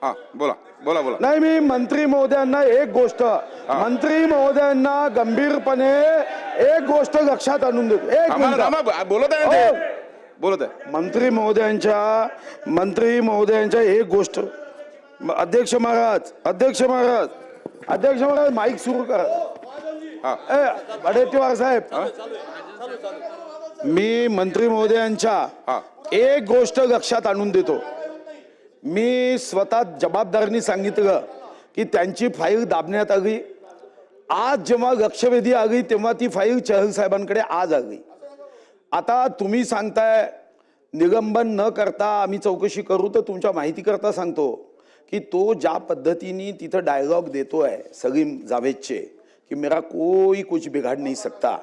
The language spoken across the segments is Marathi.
हा बोला बोला बोला. नाही, मी मंत्री महोदयांना एक गोष्ट, मंत्री महोदयांना गंभीरपणे एक गोष्ट लक्षात आणून देतो. एक मिनिट बोलत आहे ते, बोलत आहे. मंत्री महोदयांच्या एक गोष्ट, अध्यक्ष महाराज माईक सुरू करा. वडेट्टीवार साहेब, मी मंत्री महोदयांच्या एक गोष्ट लक्षात आणून देतो. मी स्वतः जबाबदारीने सांगितलं की त्यांची फाईल दाबण्यात आली. आज जेव्हा लक्षवेधी आली तेव्हा ती फाईल चहल साहेबांकडे आज आली. आता तुम्ही सांगताय निलंबन न करता आम्ही चौकशी करू, तर तुमच्या माहिती करता सांगतो की तो ज्या पद्धतीने तिथं डायलॉग देतोय सलीम जावेदचे की मेरा कोई कुछ बिघाड नहीं सकता.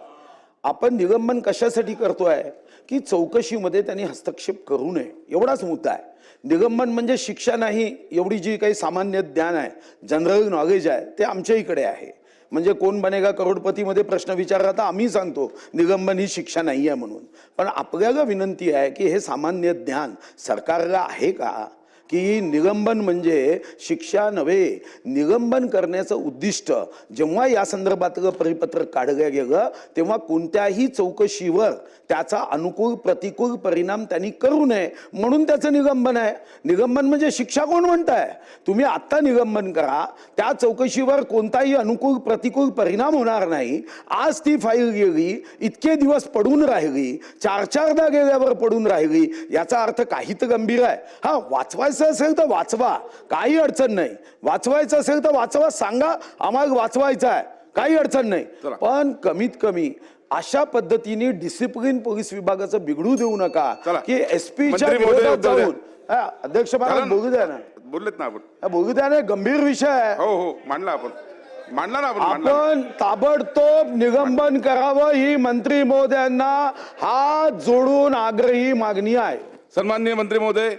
आपण निलंबन कशासाठी करतोय की चौकशीमध्ये त्यांनी हस्तक्षेप करू नये, एवढाच मुद्दा आहे. निलंबन म्हणजे शिक्षा नाही, एवढी जी काही सामान्य ज्ञान आहे, जनरल नॉलेज आहे, ते आमच्या इकडे आहे. म्हणजे कोण बनेगा करोडपतीमध्ये प्रश्न विचारला तर आम्ही सांगतो निलंबन ही शिक्षा नाही आहे म्हणून. पण आपल्याला विनंती आहे की हे सामान्य ज्ञान सरकारला आहे का की निलंबन म्हणजे शिक्षा नव्हे. निलंबन करण्याचं उद्दिष्ट जेव्हा या संदर्भातलं परिपत्रक काढलं गेलं तेव्हा कोणत्याही चौकशीवर त्याचा अनुकूल प्रतिकूल परिणाम त्यांनी करू नये म्हणून त्याचं निलंबन आहे. निलंबन म्हणजे शिक्षा कोण म्हणताय? तुम्ही आत्ता निलंबन करा, त्या चौकशीवर कोणताही अनुकूल प्रतिकूल परिणाम होणार नाही. आज ती फाईल गेली, इतके दिवस पडून राहिली, 4-4दा गेल्यावर पडून राहिली, याचा अर्थ काही तर गंभीर आहे. हा, वाचवायचं असेल तर वाचवा, काही अडचण नाही. वाचवायचं असेल तर वाचवा, सांगा आम्हाला वाचवायचं आहे, काही अडचण नाही. पण कमीत कमी अशा पद्धतीने डिसिप्लिन पोलीस विभागाचं बिघडू देऊ नका की एसपीच्या विरोधात जाऊन. अध्यक्ष महाराज बोलू द्या ना. बोललेत ना आपण, बोलू द्या ना, गंभीर विषय आहे. हो हो मांडला आपण, मांडला ना आपण ताबडतोब निलंबन करावं ही मंत्री महोदयांना हात जोडून आग्रही मागणी आहे. सन्माननीय मंत्री महोदय.